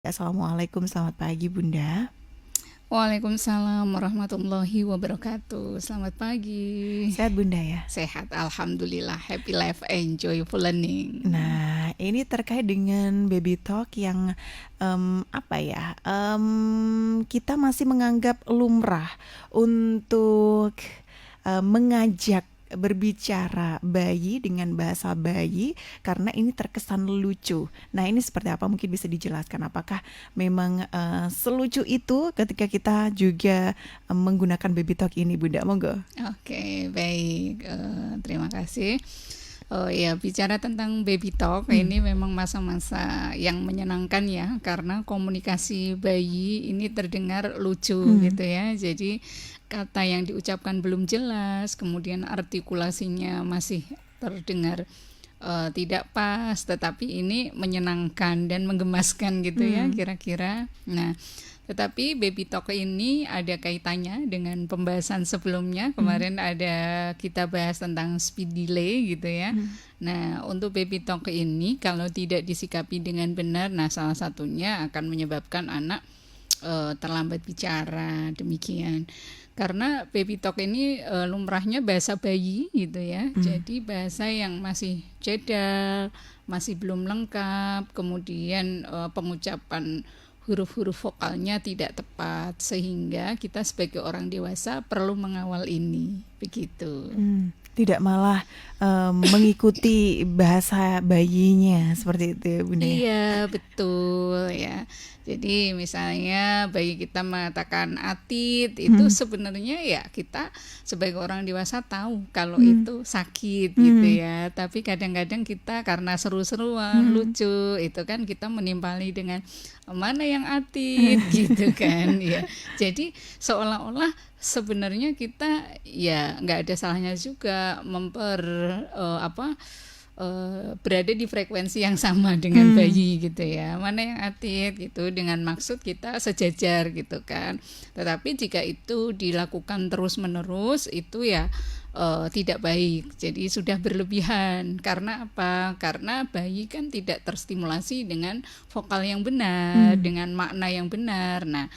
Assalamualaikum, selamat pagi Bunda. Waalaikumsalam warahmatullahi wabarakatuh. Selamat pagi. Sehat Bunda ya? Sehat, alhamdulillah. Happy life, enjoyful learning. Nah, ini terkait dengan baby talk yang kita masih menganggap lumrah untuk mengajak berbicara bayi dengan bahasa bayi karena ini terkesan lucu. Nah, ini seperti apa? Mungkin bisa dijelaskan apakah memang selucu itu ketika kita juga menggunakan baby talk ini, Bunda? Monggo. Oke, baik. Terima kasih. Oh ya, bicara tentang baby talk, Hmm. ini memang masa-masa yang menyenangkan ya, karena komunikasi bayi ini terdengar lucu gitu ya. Jadi kata yang diucapkan belum jelas, kemudian artikulasinya masih terdengar tidak pas, tetapi ini menyenangkan dan menggemaskan gitu ya kira-kira. Nah, tetapi baby talk ini ada kaitannya dengan pembahasan sebelumnya. Kemarin ada kita bahas tentang speed delay gitu ya. Nah, untuk baby talk ini kalau tidak disikapi dengan benar, nah salah satunya akan menyebabkan anak terlambat bicara, demikian. Karena baby talk ini lumrahnya bahasa bayi gitu ya. Jadi bahasa yang masih jadal, masih belum lengkap, kemudian pengucapan huruf-huruf vokalnya tidak tepat, sehingga kita sebagai orang dewasa perlu mengawal ini, begitu. Tidak malah mengikuti bahasa bayinya seperti itu ya Bunda ya? Iya, betul ya. Jadi misalnya bayi kita mengatakan atit, itu sebenarnya ya kita sebagai orang dewasa tahu kalau itu sakit gitu ya. Tapi kadang-kadang kita karena seru-seruan, lucu, itu kan kita menimpali dengan mana yang atit gitu kan ya. Jadi seolah-olah sebenarnya kita ya nggak ada salahnya juga berada di frekuensi yang sama dengan bayi gitu ya, mana yang atit gitu, dengan maksud kita sejajar gitu kan. Tetapi jika itu dilakukan terus menerus itu ya tidak baik, jadi sudah berlebihan. Karena apa? Karena bayi kan tidak terstimulasi dengan vokal yang benar, dengan makna yang benar. Nah,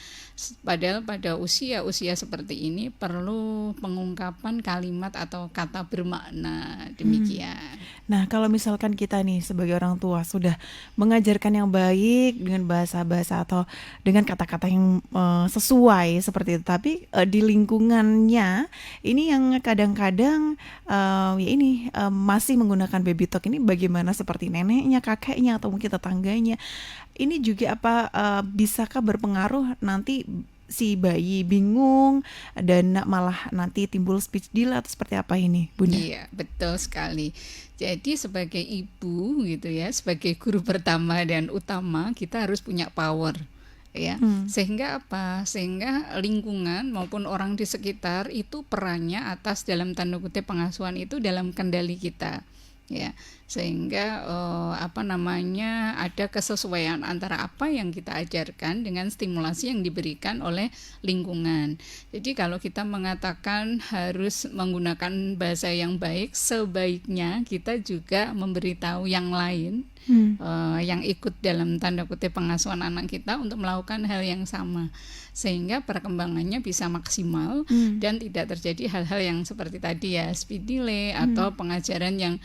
padahal pada usia seperti ini perlu pengungkapan kalimat atau kata bermakna, demikian. Nah, kalau misalkan kita nih sebagai orang tua sudah mengajarkan yang baik dengan bahasa-bahasa atau dengan kata-kata yang sesuai seperti itu, tapi di lingkungannya ini yang kadang-kadang masih menggunakan baby talk ini, bagaimana seperti neneknya, kakeknya atau mungkin tetangganya. Ini juga bisakah berpengaruh nanti si bayi bingung dan malah nanti timbul speech delay atau seperti apa ini, Bunda? Iya, betul sekali. Jadi sebagai ibu gitu ya, sebagai guru pertama dan utama, kita harus punya power ya. Sehingga apa? Sehingga lingkungan maupun orang di sekitar itu perannya atas dalam tanda kutip pengasuhan itu dalam kendali kita. Ya, sehingga ada kesesuaian antara apa yang kita ajarkan dengan stimulasi yang diberikan oleh lingkungan. Jadi kalau kita mengatakan harus menggunakan bahasa yang baik, sebaiknya kita juga memberitahu yang lain yang ikut dalam tanda kutip pengasuhan anak kita untuk melakukan hal yang sama, sehingga perkembangannya bisa maksimal dan tidak terjadi hal-hal yang seperti tadi ya, speed delay atau pengajaran yang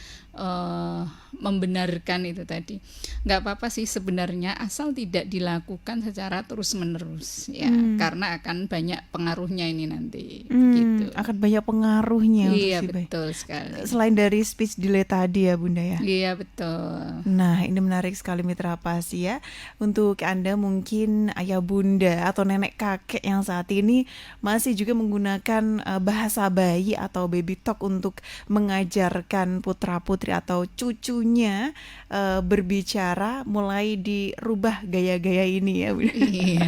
membenarkan itu tadi. Nggak apa-apa sih sebenarnya, asal tidak dilakukan secara terus-menerus ya, karena akan banyak pengaruhnya ini nanti gitu. Akan banyak pengaruhnya untuk Iya, si bayi. betul sekali. Selain dari speech delay tadi ya Bunda ya. Iya, betul. Nah, ini menarik sekali Mitra Pasi ya. Untuk Anda mungkin ayah bunda atau nenek kakek yang saat ini masih juga menggunakan bahasa bayi atau baby talk untuk mengajarkan putra-putri atau cucunya berbicara, mulai dirubah gaya-gaya ini ya Bunda. Iya.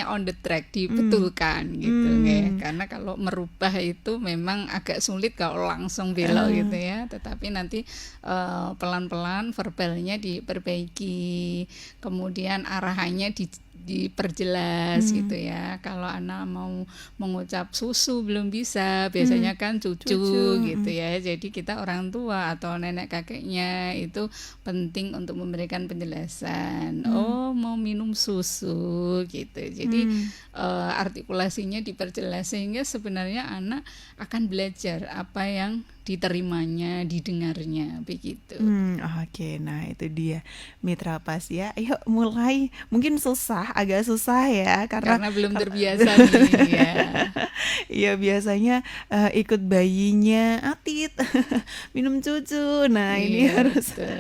On the track, dibetulkan gitu ya. Karena kalau merubah itu memang agak sulit kalau langsung belok gitu ya, tetapi nanti pelan-pelan verbalnya diperbaiki, kemudian arahannya diperjelas gitu ya. Kalau anak mau mengucap susu belum bisa, biasanya kan cucu gitu ya. Jadi kita orang tua atau nenek kakeknya itu penting untuk memberikan penjelasan. Oh, mau minum susu gitu. Jadi artikulasinya diperjelas sehingga sebenarnya anak akan belajar apa yang diterimanya, didengarnya begitu. Oke, nah itu dia Mitra Pas ya. Ayo mulai, mungkin agak susah ya Karena belum terbiasa nih ya. Iya biasanya ikut bayinya Atit minum cucu. Nah ini Iya, harus betul.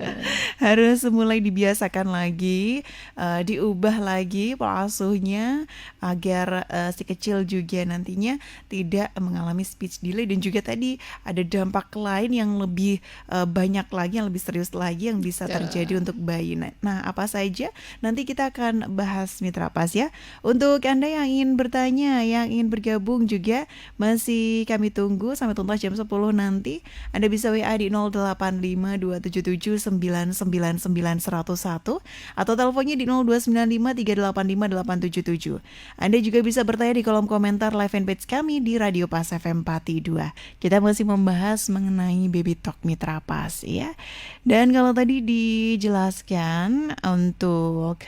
harus mulai dibiasakan lagi, diubah lagi pola asuhnya agar si kecil juga nantinya tidak mengalami speech delay, dan juga tadi ada dampak lain yang lebih banyak lagi, yang lebih serius lagi yang bisa terjadi untuk bayi. Nah, apa saja nanti kita akan bahas Mitra Pas ya. Untuk Anda yang ingin bertanya, yang ingin bergabung juga masih kami tunggu sampai tuntas jam 10 nanti. Anda bisa WA di 085277999101 atau teleponnya di 0295385877. Anda juga bisa bertanya di kolom komentar live fanpage kami di Radio Pas FM Pati 2. Kita masih membahas mengenai Baby Talk Mitra Pas ya. Dan kalau tadi dijelaskan untuk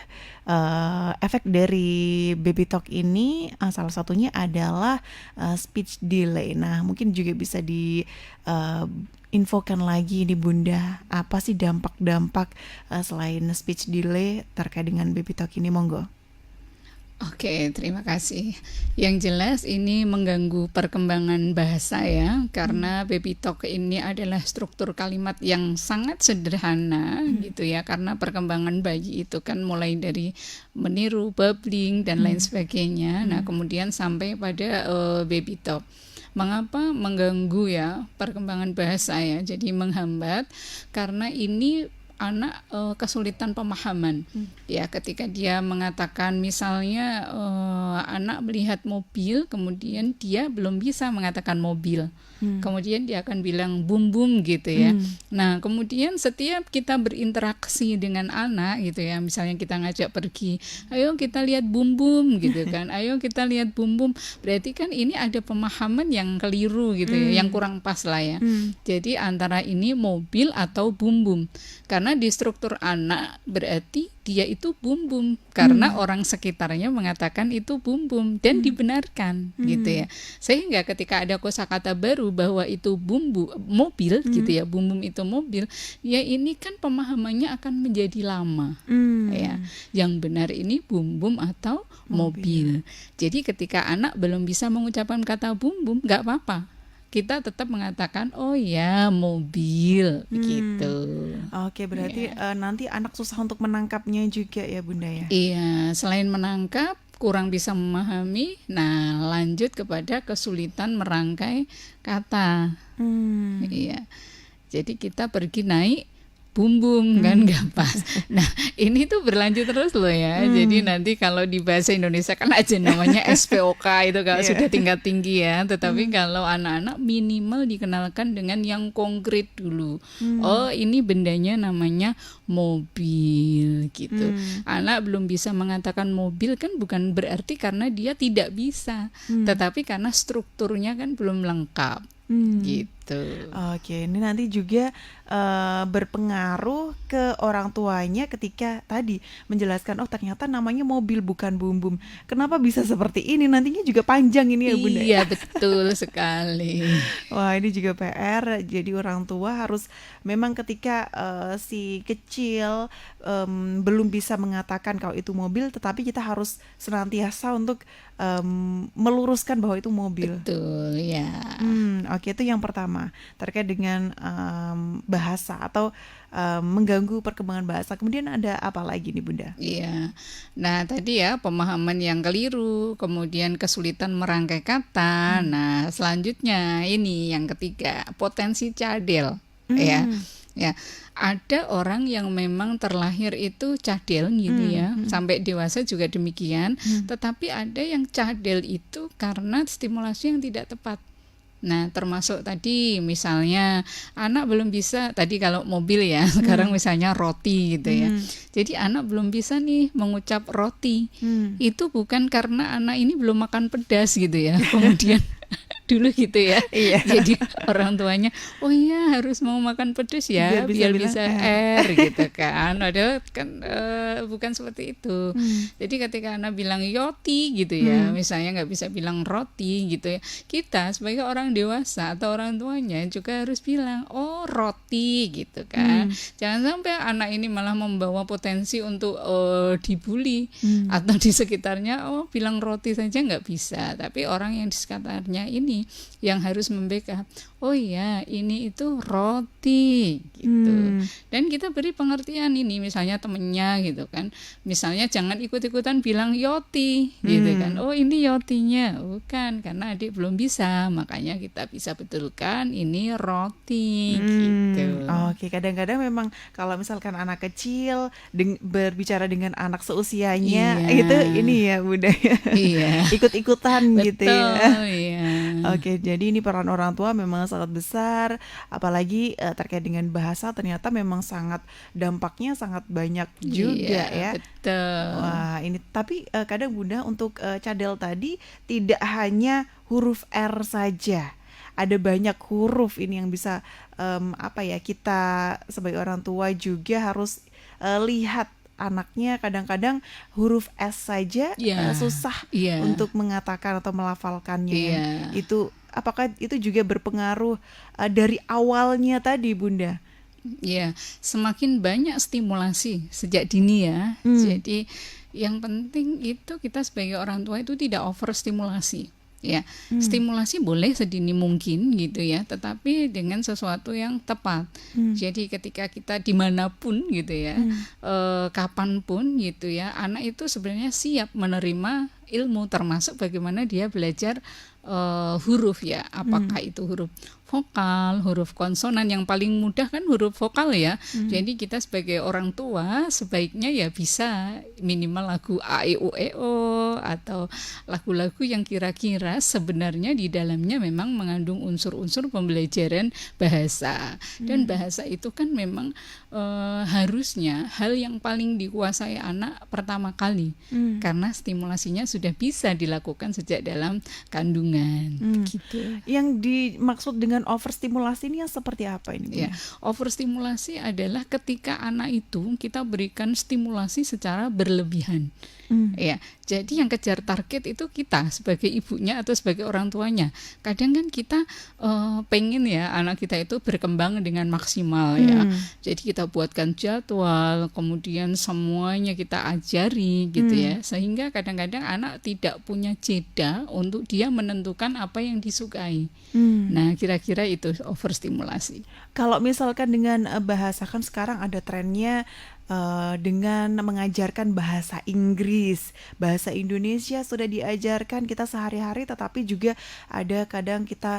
efek dari Baby Talk ini, salah satunya adalah speech delay. Nah, mungkin juga bisa di infokan lagi di Bunda, apa sih dampak-dampak selain speech delay terkait dengan Baby Talk ini, monggo. Oke, terima kasih. Yang jelas ini mengganggu perkembangan bahasa ya, karena Baby Talk ini adalah struktur kalimat yang sangat sederhana gitu ya, karena perkembangan bayi itu kan mulai dari meniru, babbling dan lain sebagainya. Nah, kemudian sampai pada Baby Talk. Mengapa mengganggu ya perkembangan bahasa ya? Jadi menghambat karena ini anak kesulitan pemahaman ya, ketika dia mengatakan misalnya anak melihat mobil, kemudian dia belum bisa mengatakan mobil, kemudian dia akan bilang bum bum gitu ya. Nah, kemudian setiap kita berinteraksi dengan anak gitu ya, misalnya kita ngajak pergi, ayo kita lihat bum bum gitu kan, ayo kita lihat bum bum, berarti kan ini ada pemahaman yang keliru gitu ya, yang kurang pas lah ya. Jadi antara ini mobil atau bum bum, karena di struktur anak berarti dia itu bum bum karena orang sekitarnya mengatakan itu bum bum dan dibenarkan gitu ya. Sehingga ketika ada kosakata baru bahwa itu bumbu mobil gitu ya, bum bum itu mobil, ya ini kan pemahamannya akan menjadi lama ya. Yang benar ini bum bum atau mobil. Jadi ketika anak belum bisa mengucapkan kata bum bum, nggak apa-apa, kita tetap mengatakan oh ya mobil begitu. Oke, berarti nanti anak susah untuk menangkapnya juga ya Bunda ya. Iya, selain menangkap kurang bisa memahami, nah lanjut kepada kesulitan merangkai kata. Iya. Jadi kita pergi naik bumbung kan nggak pas. Nah, ini tuh berlanjut terus loh ya. Jadi nanti kalau di bahasa Indonesia kan aja namanya SPOK itu kalau sudah tingkat tinggi ya. Tetapi kalau anak-anak minimal dikenalkan dengan yang konkret dulu. Oh, ini bendanya namanya mobil gitu. Anak belum bisa mengatakan mobil kan bukan berarti karena dia tidak bisa, tetapi karena strukturnya kan belum lengkap. Gitu. Oke, ini nanti juga berpengaruh ke orang tuanya ketika tadi menjelaskan, oh ternyata namanya mobil bukan bum bum. Kenapa bisa seperti ini? Nantinya juga panjang ini ya Bunda. Iya, betul sekali. Wah, ini juga PR. Jadi orang tua harus memang ketika si kecil belum bisa mengatakan kalau itu mobil, tetapi kita harus senantiasa untuk meluruskan bahwa itu mobil. Betul ya. Oke, itu yang pertama terkait dengan bahasa atau mengganggu perkembangan bahasa. Kemudian ada apa lagi nih Bunda? Iya. Nah, tadi ya pemahaman yang keliru, kemudian kesulitan merangkai kata. Nah, selanjutnya ini yang ketiga, potensi cadel. Ya. Ya, ada orang yang memang terlahir itu cadel gitu ya, sampai dewasa juga demikian. Tetapi ada yang cadel itu karena stimulasi yang tidak tepat. Nah, termasuk tadi misalnya anak belum bisa, tadi kalau mobil ya, sekarang misalnya roti gitu ya. Jadi anak belum bisa nih mengucap roti. Itu bukan karena anak ini belum makan pedas gitu ya. Kemudian dulu gitu ya. Iya. Jadi orang tuanya, oh iya harus mau makan pedas Biar ya, bisa biar bilang bisa R. R gitu kan. Padahal kan bukan seperti itu. Jadi ketika anak bilang yoti gitu ya, misalnya nggak bisa bilang roti gitu ya, kita sebagai orang dewasa atau orang tuanya juga harus bilang, oh roti gitu kan. Jangan sampai anak ini malah membawa potensi untuk dibully atau di sekitarnya, oh bilang roti saja nggak bisa, tapi orang yang di sekitarnya ini yang harus membackup, oh iya ini itu roti gitu. Dan kita beri pengertian ini, misalnya temennya gitu kan, misalnya jangan ikut-ikutan bilang yoti gitu kan, oh ini yotinya, bukan, karena adik belum bisa, makanya kita bisa betulkan ini roti gitu. Oke, kadang-kadang memang kalau misalkan anak kecil berbicara dengan anak seusianya Iya. itu ini ya budaya Iya. ikut-ikutan gitu ya. Betul, iya. Oke, jadi ini peran orang tua memang sangat besar, apalagi terkait dengan bahasa ternyata memang sangat dampaknya sangat banyak juga Iya, ya. betul. Wah, ini tapi kadang Bunda untuk cadel tadi tidak hanya huruf R saja. Ada banyak huruf ini yang bisa apa ya, kita sebagai orang tua juga harus lihat anaknya kadang-kadang huruf S saja Iya. susah Iya. untuk mengatakan atau melafalkannya ya. Iya. Itu apakah itu juga berpengaruh dari awalnya tadi Bunda? Ya, semakin banyak stimulasi sejak dini ya. Jadi yang penting itu kita sebagai orang tua itu tidak overstimulasi. Ya, stimulasi boleh sedini mungkin gitu ya, tetapi dengan sesuatu yang tepat. Jadi ketika kita dimanapun gitu ya, kapanpun gitu ya, anak itu sebenarnya siap menerima ilmu, termasuk bagaimana dia belajar huruf ya, apakah itu huruf vokal, huruf konsonan. Yang paling mudah kan huruf vokal ya. Jadi kita sebagai orang tua sebaiknya ya bisa minimal lagu A E U E O atau lagu-lagu yang kira-kira sebenarnya di dalamnya memang mengandung unsur-unsur pembelajaran bahasa. Dan bahasa itu kan memang harusnya hal yang paling dikuasai anak pertama kali, karena stimulasinya sudah bisa dilakukan sejak dalam kandungan. Gitu. Yang dimaksud dengan overstimulasi ini yang seperti apa ini Bunda? Ya, overstimulasi adalah ketika anak itu kita berikan stimulasi secara berlebihan. Ya, jadi yang kejar target itu kita sebagai ibunya atau sebagai orang tuanya. Kadang kan kita pengen ya anak kita itu berkembang dengan maksimal ya. Jadi kita buatkan jadwal, kemudian semuanya kita ajari gitu ya. Sehingga kadang-kadang anak tidak punya jeda untuk dia menentukan apa yang disukai. Nah, kira-kira itu overstimulasi. Kalau misalkan dengan bahasa, kan sekarang ada trennya dengan mengajarkan bahasa Inggris, bahasa Indonesia sudah diajarkan kita sehari-hari, tetapi juga ada kadang kita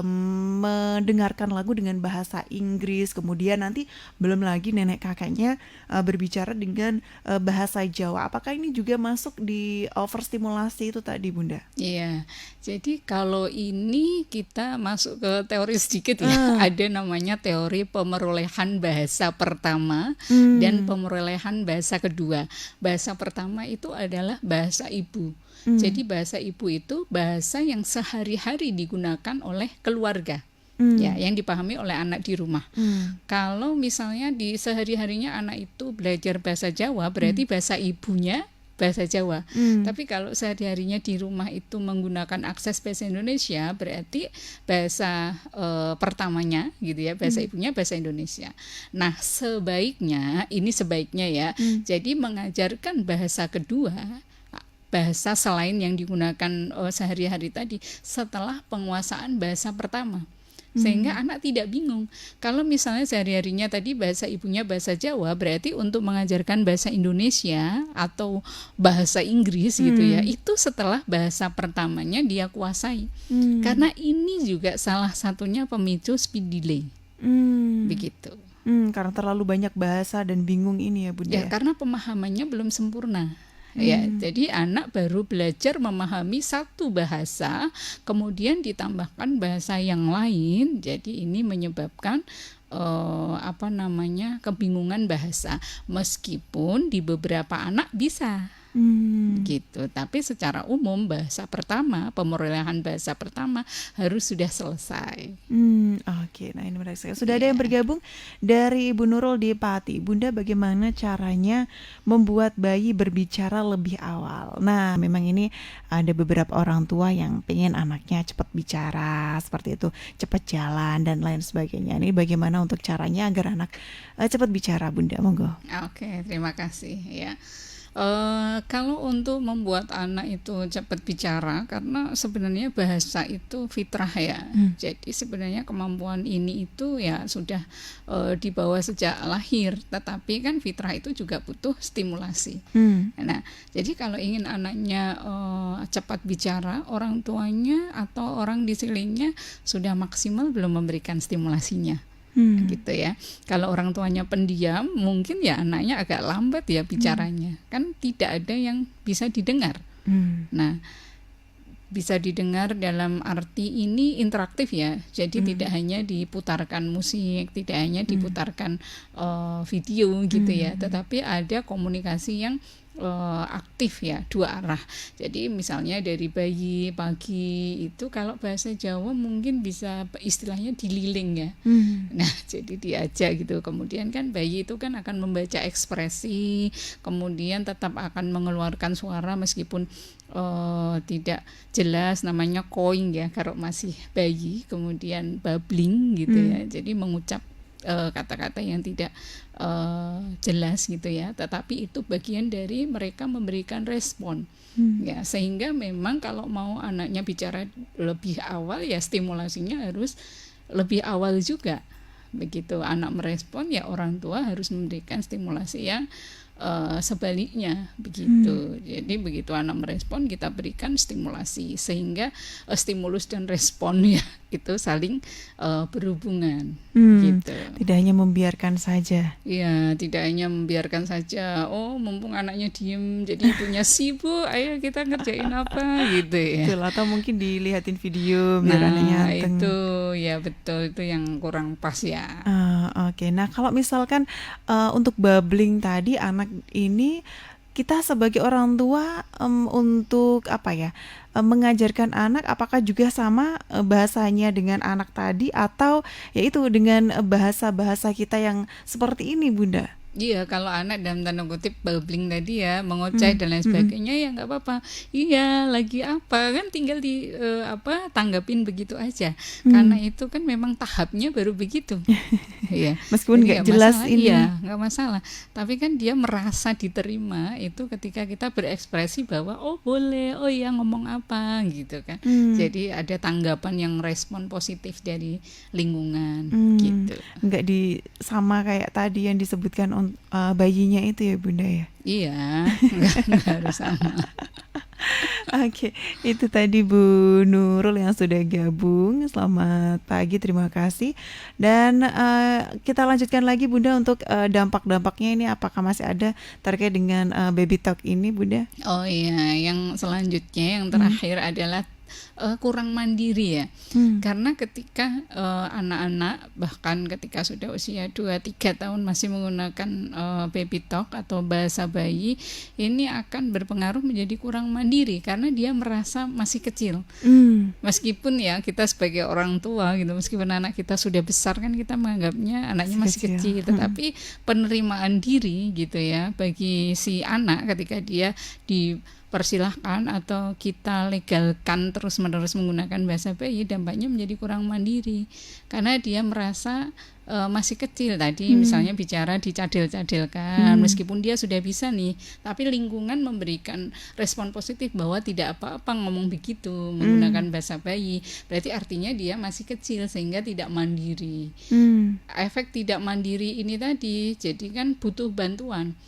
mendengarkan lagu dengan bahasa Inggris, kemudian nanti belum lagi nenek kakeknya berbicara dengan bahasa Jawa. Apakah ini juga masuk di overstimulasi itu tadi Bunda? Iya, jadi kalau ini kita masuk ke teori sedikit ya, ada namanya teori pemerolehan bahasa pertama dan pemerolehan bahasa kedua. Bahasa pertama itu adalah bahasa ibu. Jadi bahasa ibu itu bahasa yang sehari-hari digunakan oleh keluarga. Ya, yang dipahami oleh anak di rumah. Kalau misalnya di sehari-harinya anak itu belajar bahasa Jawa, berarti bahasa ibunya bahasa Jawa. Tapi kalau sehari-harinya di rumah itu menggunakan akses bahasa Indonesia, berarti bahasa pertamanya gitu ya, bahasa ibunya bahasa Indonesia. Nah, sebaiknya ya, jadi mengajarkan bahasa kedua, bahasa selain yang digunakan sehari-hari tadi setelah penguasaan bahasa pertama. Sehingga anak tidak bingung. Kalau misalnya sehari-harinya tadi bahasa ibunya bahasa Jawa, berarti untuk mengajarkan bahasa Indonesia atau bahasa Inggris gitu ya, itu setelah bahasa pertamanya dia kuasai. Karena ini juga salah satunya pemicu speed delay. Begitu. Karena terlalu banyak bahasa dan bingung ini ya Bunda. Ya, karena pemahamannya belum sempurna. Ya, jadi anak baru belajar memahami satu bahasa, kemudian ditambahkan bahasa yang lain. Jadi ini menyebabkan kebingungan bahasa. Meskipun di beberapa anak bisa gitu, tapi secara umum bahasa pertama, pemerolehan bahasa pertama harus sudah selesai. Oke, nah ini menarik sekali. Sudah ada yang bergabung dari Ibu Nurul di Pati. Bunda, bagaimana caranya membuat bayi berbicara lebih awal? Nah, memang ini ada beberapa orang tua yang pengen anaknya cepat bicara, seperti itu, cepat jalan dan lain sebagainya. Ini bagaimana untuk caranya agar anak cepat bicara, Bunda? Monggo. Oke, terima kasih ya. Kalau untuk membuat anak itu cepat bicara, karena sebenarnya bahasa itu fitrah ya. Jadi sebenarnya kemampuan ini itu ya sudah dibawa sejak lahir, tetapi kan fitrah itu juga butuh stimulasi. Nah, jadi kalau ingin anaknya cepat bicara, orang tuanya atau orang di sekelilingnya sudah maksimal belum memberikan stimulasinya. Gitu ya. Kalau orang tuanya pendiam, mungkin ya anaknya agak lambat ya bicaranya. Kan tidak ada yang bisa didengar. Nah, bisa didengar dalam arti ini interaktif ya. Jadi tidak hanya diputarkan musik, tidak hanya diputarkan video gitu ya, tetapi ada komunikasi yang aktif ya, dua arah. Jadi misalnya dari bayi pagi itu kalau bahasa Jawa mungkin bisa istilahnya dililing ya. Nah, jadi diajak gitu. Kemudian kan bayi itu kan akan membaca ekspresi, kemudian tetap akan mengeluarkan suara meskipun tidak jelas, namanya cooing ya kalau masih bayi, kemudian babbling gitu ya. Jadi mengucap kata-kata yang tidak jelas gitu ya, tetapi itu bagian dari mereka memberikan respon ya, sehingga memang kalau mau anaknya bicara lebih awal ya stimulasinya harus lebih awal juga. Begitu anak merespon ya orang tua harus memberikan stimulasi yang sebaliknya begitu. Jadi begitu anak merespon kita berikan stimulasi sehingga stimulus dan respon ya itu saling berhubungan gitu. Tidak hanya membiarkan saja. Iya, tidak hanya membiarkan saja. Oh, mumpung anaknya diem, jadi ibunya sibuk, ayo kita ngerjain apa gitu ya. Betul, atau mungkin dilihatin video biar anaknya anteng. Itu ya betul, itu yang kurang pas ya. Oke. Nah, kalau misalkan untuk babbling tadi anak ini kita sebagai orang tua untuk apa ya, mengajarkan anak apakah juga sama bahasanya dengan anak tadi atau yaitu dengan bahasa-bahasa kita yang seperti ini, Bunda? Iya, kalau anak dalam tanda kutip babbling tadi ya, mengoceh dan lain sebagainya ya nggak apa-apa. Iya, lagi apa kan tinggal di tanggapin begitu aja. Karena itu kan memang tahapnya baru begitu. Iya. Meskipun nggak jelas masalah, ini. Iya, nggak masalah. Tapi kan dia merasa diterima itu ketika kita berekspresi bahwa oh boleh, oh ya ngomong apa gitu kan. Jadi ada tanggapan yang respon positif dari lingkungan gitu. Nggak sama kayak tadi yang disebutkan bayinya itu ya, Bunda ya? Iya, nggak harus sama. Oke, itu tadi Bu Nurul yang sudah gabung. Selamat pagi, terima kasih. Dan kita lanjutkan lagi, Bunda, untuk dampak-dampaknya ini apakah masih ada terkait dengan baby talk ini, Bunda? Oh iya, yang selanjutnya yang terakhir adalah kurang mandiri ya. Karena ketika anak-anak bahkan ketika sudah usia 2-3 tahun masih menggunakan baby talk atau bahasa bayi, ini akan berpengaruh menjadi kurang mandiri karena dia merasa masih kecil. Meskipun ya kita sebagai orang tua gitu, meskipun anak kita sudah besar kan kita menganggapnya anaknya masih kecil, tetapi penerimaan diri gitu ya bagi si anak ketika dia dipersilahkan atau kita legalkan terus-menerus menggunakan bahasa bayi, dampaknya menjadi kurang mandiri karena dia merasa masih kecil tadi, misalnya bicara dicadil-cadilkan meskipun dia sudah bisa nih, tapi lingkungan memberikan respon positif bahwa tidak apa-apa ngomong begitu menggunakan bahasa bayi, berarti artinya dia masih kecil sehingga tidak mandiri. Efek tidak mandiri ini tadi jadi kan butuh bantuan.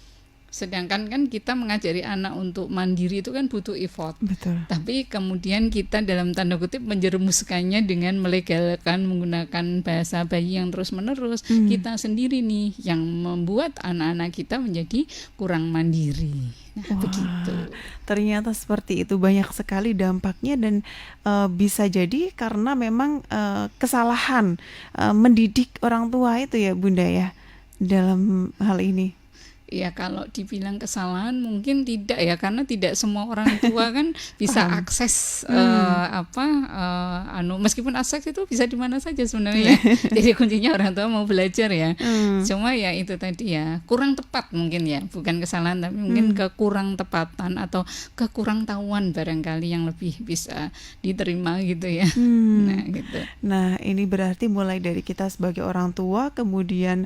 Sedangkan kan kita mengajari anak untuk mandiri itu kan butuh effort. Betul. Tapi kemudian kita dalam tanda kutip menjerumuskannya dengan melegalkan menggunakan bahasa bayi yang terus-menerus. Kita sendiri nih yang membuat anak-anak kita menjadi kurang mandiri. Nah, begitu. Ternyata seperti itu, banyak sekali dampaknya dan bisa jadi karena memang kesalahan mendidik orang tua itu ya Bunda ya dalam hal ini. Ya kalau dibilang kesalahan mungkin tidak ya, karena tidak semua orang tua kan bisa Paham. akses meskipun akses itu bisa di mana saja sebenarnya. Jadi kuncinya orang tua mau belajar ya. Cuma ya itu tadi ya, kurang tepat mungkin ya, bukan kesalahan tapi mungkin kekurang tepatan atau kekurang tahuan barangkali yang lebih bisa diterima gitu ya. Nah gitu. Nah, ini berarti mulai dari kita sebagai orang tua, kemudian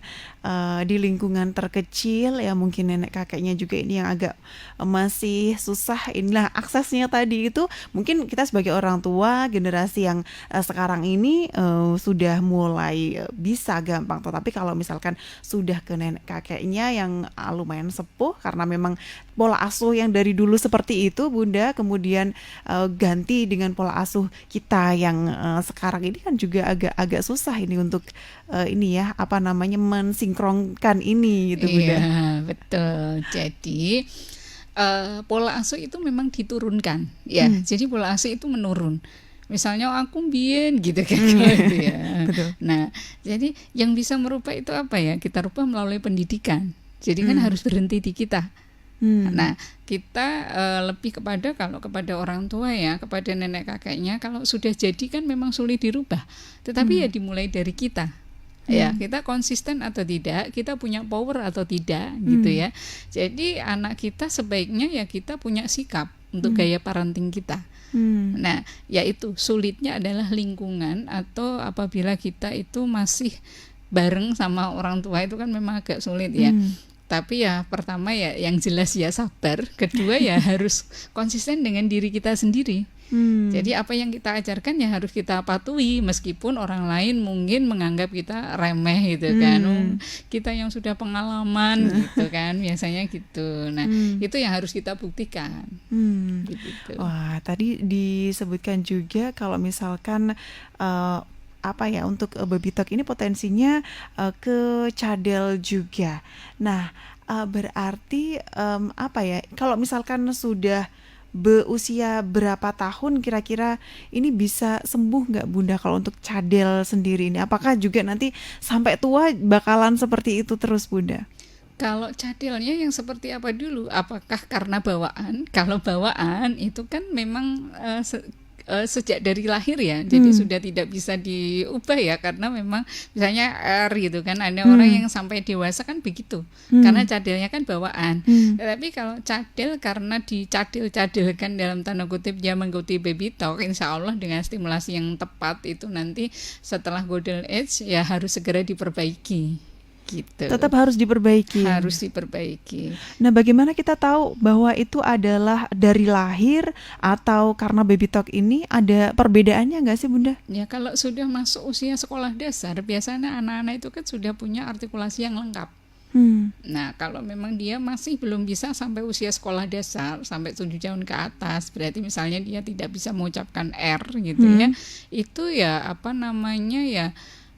di lingkungan terkecil ya, mungkin nenek kakeknya juga ini yang agak masih susah. Inilah aksesnya tadi itu, mungkin kita sebagai orang tua generasi yang sekarang ini sudah mulai bisa gampang. Tetapi kalau misalkan sudah ke nenek kakeknya yang lumayan sepuh, karena memang pola asuh yang dari dulu seperti itu Bunda, kemudian ganti dengan pola asuh kita yang sekarang ini kan juga agak susah ini untuk ini ya, apa namanya, mensinkronkan ini gitu Bunda. Iya, betul. Jadi pola asuh itu memang diturunkan ya. Jadi pola asuh itu menurun. Misalnya aku mbien gitu kan gitu ya. Betul. Nah, jadi yang bisa merubah itu apa ya? Kita rubah melalui pendidikan. Jadi kan harus berhenti di kita. Nah, kita lebih kepada kalau kepada orang tua ya, kepada nenek kakeknya, kalau sudah jadi kan memang sulit dirubah. Tetapi ya dimulai dari kita. Ya, kita konsisten atau tidak, kita punya power atau tidak gitu ya. Jadi anak kita sebaiknya ya kita punya sikap untuk gaya parenting kita. Nah, yaitu sulitnya adalah lingkungan, atau apabila kita itu masih bareng sama orang tua itu kan memang agak sulit ya. Tapi ya pertama ya yang jelas ya sabar, kedua ya harus konsisten dengan diri kita sendiri. Jadi apa yang kita ajarkan ya harus kita patuhi, meskipun orang lain mungkin menganggap kita remeh gitu kan. Kita yang sudah pengalaman gitu kan, biasanya gitu. Nah, itu yang harus kita buktikan. Gitu. Wah, tadi disebutkan juga kalau misalkan apa ya, untuk baby talk ini potensinya ke cadel juga. Nah, berarti apa ya, kalau misalkan sudah berusia berapa tahun kira-kira ini bisa sembuh nggak Bunda kalau untuk cadel sendiri ini? Apakah juga nanti sampai tua bakalan seperti itu terus Bunda? Kalau cadelnya yang seperti apa dulu? Apakah karena bawaan? Kalau bawaan itu kan memang sejak dari lahir ya, jadi sudah tidak bisa diubah ya, karena memang misalnya gitu kan, ada orang yang sampai dewasa kan begitu, karena cadelnya kan bawaan. Tetapi kalau cadel karena dicadel-cadelkan dalam tanda kutip dia mengikuti baby talk, insya Allah dengan stimulasi yang tepat itu nanti setelah golden age ya harus segera diperbaiki. Gitu. Tetap harus diperbaiki. Harus diperbaiki. Nah, bagaimana kita tahu bahwa itu adalah dari lahir atau karena baby talk ini, ada perbedaannya nggak sih Bunda? Ya kalau sudah masuk usia sekolah dasar, biasanya anak-anak itu kan sudah punya artikulasi yang lengkap. Nah, kalau memang dia masih belum bisa sampai usia sekolah dasar, sampai 7 tahun ke atas, berarti misalnya dia tidak bisa mengucapkan R gitu ya, itu ya apa namanya ya,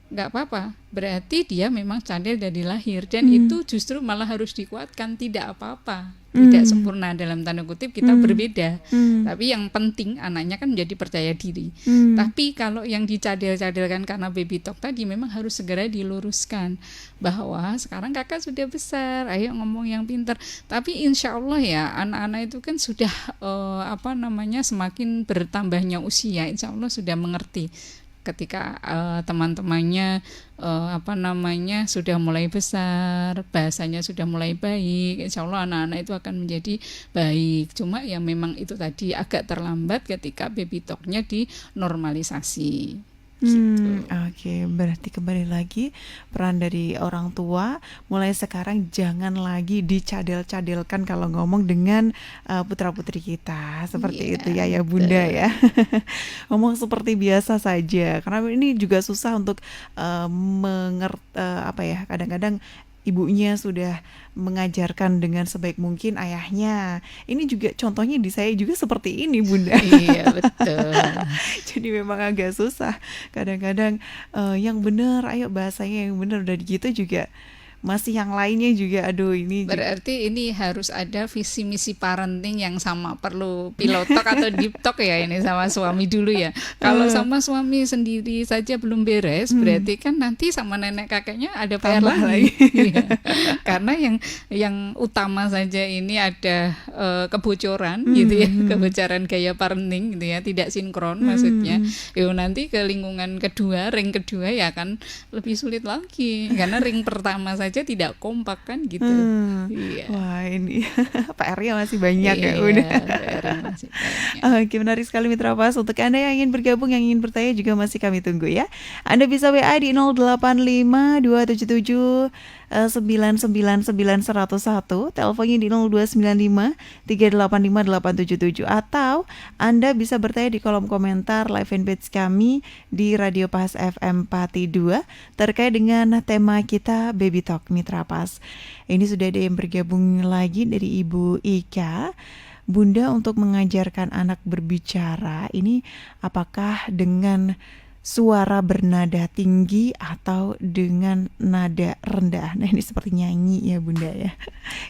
nggak apa-apa, berarti dia memang cadel dari lahir, dan itu justru malah harus dikuatkan, tidak apa-apa, tidak sempurna dalam tanda kutip, kita berbeda, tapi yang penting anaknya kan menjadi percaya diri. Tapi kalau yang dicadel-cadelkan karena baby talk tadi memang harus segera diluruskan bahwa sekarang kakak sudah besar, ayo ngomong yang pintar. Tapi insya Allah ya anak-anak itu kan sudah semakin bertambahnya usia, insya Allah sudah mengerti. Ketika teman-temannya sudah mulai besar, bahasanya sudah mulai baik, insya Allah anak-anak itu akan menjadi baik. Cuma ya memang itu tadi agak terlambat ketika baby talk-nya dinormalisasi. Oke, berarti kembali lagi peran dari orang tua mulai sekarang jangan lagi dicadel-cadelkan kalau ngomong dengan putra-putri kita seperti itu ya Bunda ya. Ngomong seperti biasa saja, karena ini juga susah untuk mengerti kadang-kadang ibunya sudah mengajarkan dengan sebaik mungkin ayahnya. Ini juga contohnya di saya juga seperti ini, Bunda. Iya, betul. Jadi memang agak susah. Kadang-kadang yang benar, ayo bahasanya yang benar, udah gitu juga masih yang lainnya juga, aduh ini juga. Berarti ini harus ada visi misi parenting yang sama, perlu pilotok atau deep talk ya ini sama suami dulu ya. Kalau sama suami sendiri saja belum beres, berarti kan nanti sama nenek kakeknya ada PR Tambah lagi. lagi. Iya. Karena yang utama saja ini ada kebocoran gitu ya, kebocoran gaya parenting gitu ya, tidak sinkron maksudnya. Yo nanti ke lingkungan kedua, ring kedua ya akan lebih sulit lagi karena ring pertama saja tidak kompak kan gitu. Iya. Wah ini PR-nya masih banyak ya Iya, udah. PR-nya masih banyak. Oke, menarik sekali Mitra Pas. Untuk Anda yang ingin bergabung, yang ingin bertanya juga masih kami tunggu ya. Anda bisa WA di 085 277 999 101, teleponnya di 0295 385 877, atau Anda bisa bertanya di kolom komentar live fanpage kami di Radio Pas FM Pati 2 terkait dengan tema kita Baby Talk Mitra Pas. Ini sudah ada yang bergabung lagi dari Ibu Ika. Bunda, untuk mengajarkan anak berbicara ini apakah dengan suara bernada tinggi atau dengan nada rendah? Nah ini seperti nyanyi ya Bunda ya.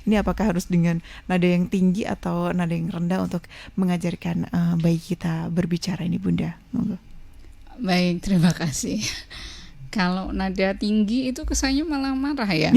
Ini apakah harus dengan nada yang tinggi atau nada yang rendah untuk mengajarkan bayi kita berbicara ini Bunda? Monggo. Baik, terima kasih. Kalau nada tinggi itu kesannya malah marah ya.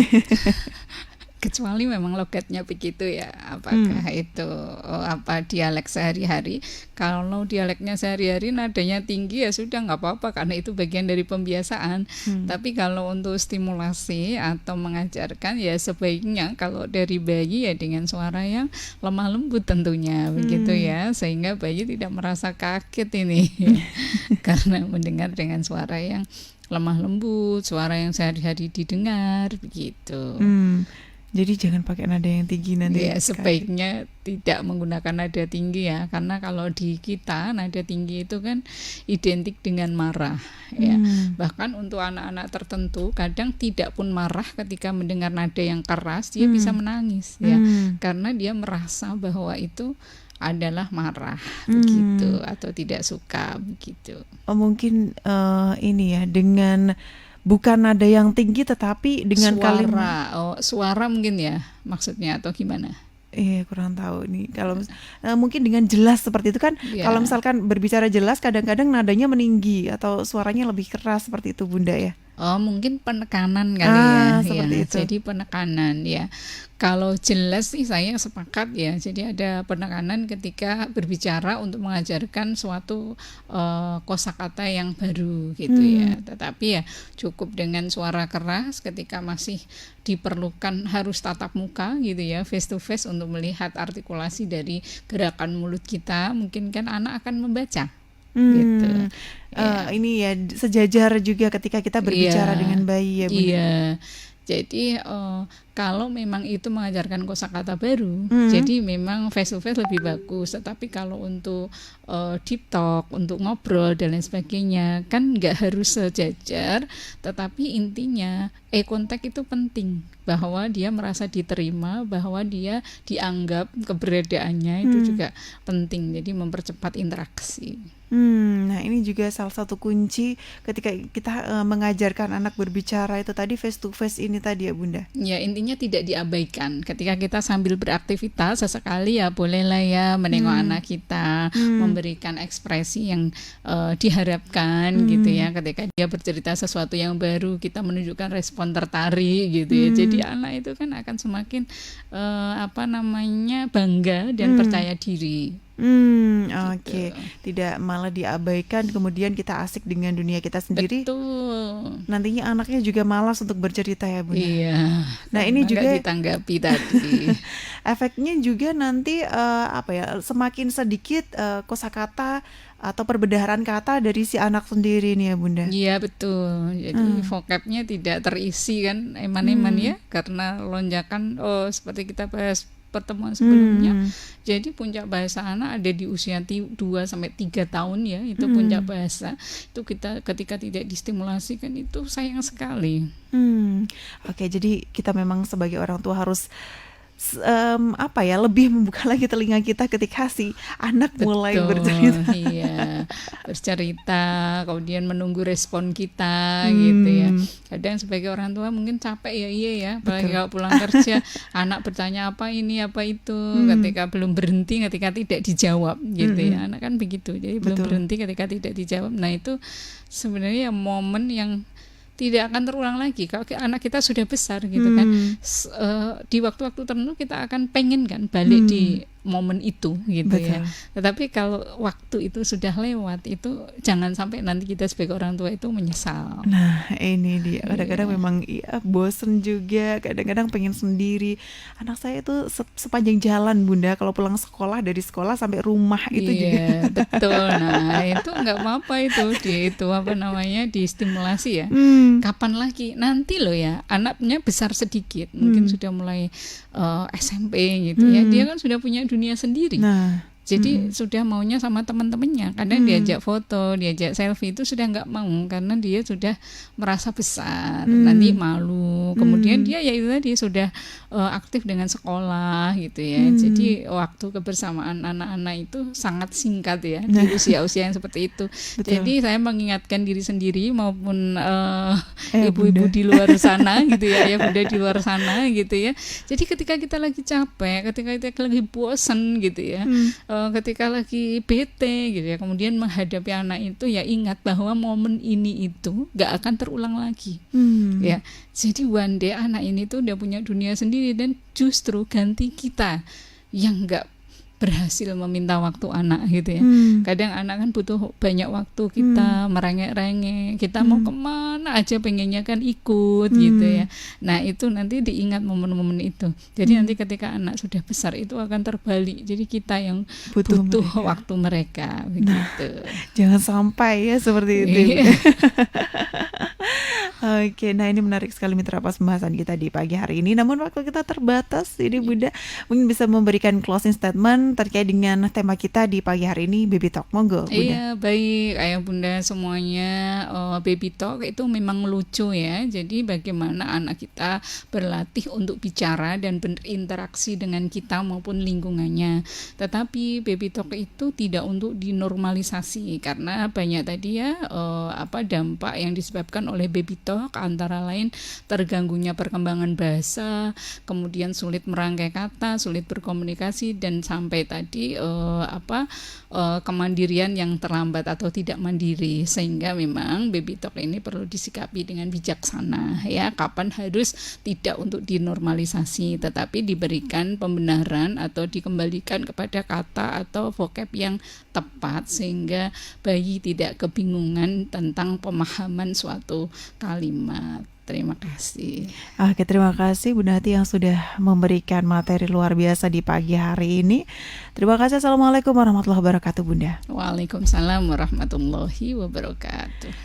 Kecuali memang logatnya begitu ya, apakah itu apa dialek sehari-hari. Kalau dialeknya sehari-hari nadanya tinggi ya sudah nggak apa-apa karena itu bagian dari pembiasaan. Tapi kalau untuk stimulasi atau mengajarkan ya sebaiknya kalau dari bayi ya dengan suara yang lemah lembut tentunya begitu ya, sehingga bayi tidak merasa kaget ini karena mendengar dengan suara yang lemah lembut, suara yang sehari-hari didengar begitu. Jadi jangan pakai nada yang tinggi nanti. Ya, sebaiknya tidak menggunakan nada tinggi ya, karena kalau di kita nada tinggi itu kan identik dengan marah ya. Bahkan untuk anak-anak tertentu kadang tidak pun marah ketika mendengar nada yang keras, dia bisa menangis ya, karena dia merasa bahwa itu adalah marah begitu atau tidak suka begitu. Mungkin ini ya dengan bukan nada yang tinggi tetapi dengan suara, kalimat. Suara mungkin ya maksudnya atau gimana? Kurang tahu nih. Kalau mungkin dengan jelas seperti itu kan. Ya. Kalau misalkan berbicara jelas, kadang-kadang nadanya meninggi atau suaranya lebih keras seperti itu Bunda ya. Mungkin penekanan kali ya. Seperti itu. Jadi penekanan ya. Kalau jelas sih saya sepakat ya. Jadi ada penekanan ketika berbicara untuk mengajarkan suatu kosakata yang baru gitu ya. Tetapi ya cukup dengan suara keras ketika masih diperlukan harus tatap muka gitu ya, face to face untuk melihat artikulasi dari gerakan mulut kita. Mungkin kan anak akan membaca. Gitu. Ini ya sejajar juga ketika kita berbicara dengan bayi ya Bunda. Iya. Jadi kalau memang itu mengajarkan kosakata baru, jadi memang face to face lebih bagus. Tetapi kalau untuk deep talk, untuk ngobrol dan lain sebagainya, kan nggak harus sejajar. Tetapi intinya contact itu penting, bahwa dia merasa diterima, bahwa dia dianggap, keberadaannya itu juga penting. Jadi mempercepat interaksi. Nah ini juga salah satu kunci ketika kita mengajarkan anak berbicara itu tadi, face to face ini tadi ya Bunda. Ya intinya tidak diabaikan. Ketika kita sambil beraktivitas sesekali ya bolehlah ya menengok anak kita, memberikan ekspresi yang diharapkan gitu ya. Ketika dia bercerita sesuatu yang baru, kita menunjukkan respon tertarik gitu ya. Jadi anak itu kan akan semakin bangga dan percaya diri. Oke. Tidak malah diabaikan, kemudian kita asik dengan dunia kita sendiri. Betul. Nantinya anaknya juga malas untuk bercerita ya Bunda. Iya. Nah ini juga nggak ditanggapi tadi. efeknya juga nanti semakin sedikit kosakata atau perbendaharaan kata dari si anak sendiri nih ya Bunda. Iya betul. Jadi vocabnya tidak terisi kan eman-eman ya, karena lonjakan seperti kita bahas pertemuan sebelumnya. Jadi puncak bahasa anak ada di usia 2 sampai 3 tahun ya, itu puncak bahasa. Itu kita ketika tidak distimulasi kan itu sayang sekali. Oke, jadi kita memang sebagai orang tua harus lebih membuka lagi telinga kita ketika si anak mulai bercerita. Iya, bercerita, kemudian menunggu respon kita gitu ya. Kadang sebagai orang tua mungkin capek ya, iya ya, apalagi kalau pulang kerja anak bertanya apa ini apa itu, ketika belum berhenti, ketika tidak dijawab gitu ya. Anak kan begitu, jadi belum berhenti ketika tidak dijawab. Nah itu sebenarnya momen yang tidak akan terulang lagi kalau anak kita sudah besar gitu kan. Di waktu-waktu tertentu kita akan pengen kan balik di momen itu gitu ya. Tetapi kalau waktu itu sudah lewat, itu jangan sampai nanti kita sebagai orang tua itu menyesal. Nah ini dia, kadang-kadang memang bosen juga, kadang-kadang pengen sendiri. Anak saya itu sepanjang jalan Bunda, kalau pulang sekolah, dari sekolah sampai rumah itu juga. Betul. Nah itu nggak apa-apa itu apa namanya, distimulasi ya. Kapan lagi? Nanti loh ya, anaknya besar sedikit, mungkin sudah mulai SMP gitu ya, dia kan sudah punya dunia sendiri. Jadi sudah maunya sama teman-temannya. Kadang diajak foto, diajak selfie itu sudah nggak mau karena dia sudah merasa besar, nanti malu. Kemudian dia ya itu tadi sudah aktif dengan sekolah gitu ya. Jadi waktu kebersamaan anak-anak itu sangat singkat ya di usia-usia yang seperti itu. Jadi saya mengingatkan diri sendiri maupun ibu-ibu di luar sana gitu ya, ya bunda di luar sana gitu ya. Jadi ketika kita lagi capek, ketika kita lagi bosan gitu ya, ketika lagi bete gitu ya, kemudian menghadapi anak itu, ya ingat bahwa momen ini itu gak akan terulang lagi. Ya, jadi one day anak ini tuh udah punya dunia sendiri, dan justru ganti kita yang gak berhasil meminta waktu anak gitu ya. Kadang anak kan butuh banyak waktu kita merengek-rengek, kita mau kemana aja pengennya kan ikut gitu ya. Nah itu nanti diingat momen-momen itu. Jadi nanti ketika anak sudah besar itu akan terbalik. Jadi kita yang butuh waktu mereka begitu. Jangan sampai ya seperti itu. Oke, nah ini menarik sekali Mitra Pas pembahasan kita di pagi hari ini. Namun waktu kita terbatas, jadi Bunda mungkin bisa memberikan closing statement terkait dengan tema kita di pagi hari ini, Baby Talk. Monggo Bunda. Iya, baik Ayah Bunda semuanya, Baby Talk itu memang lucu ya. Jadi bagaimana anak kita berlatih untuk bicara dan berinteraksi dengan kita maupun lingkungannya. Tetapi Baby Talk itu tidak untuk dinormalisasi, karena banyak tadi ya dampak yang disebabkan oleh Baby Talk, antara lain terganggunya perkembangan bahasa, kemudian sulit merangkai kata, sulit berkomunikasi, dan sampai tadi kemandirian yang terlambat atau tidak mandiri. Sehingga memang Baby Talk ini perlu disikapi dengan bijaksana ya, kapan harus tidak untuk dinormalisasi, tetapi diberikan pembenaran atau dikembalikan kepada kata atau vocab yang tepat, sehingga bayi tidak kebingungan tentang pemahaman suatu kalimat. Terima kasih. Oke, terima kasih Bunda Hati yang sudah memberikan materi luar biasa di pagi hari ini. Terima kasih. Assalamualaikum warahmatullahi wabarakatuh Bunda. Waalaikumsalam warahmatullahi wabarakatuh.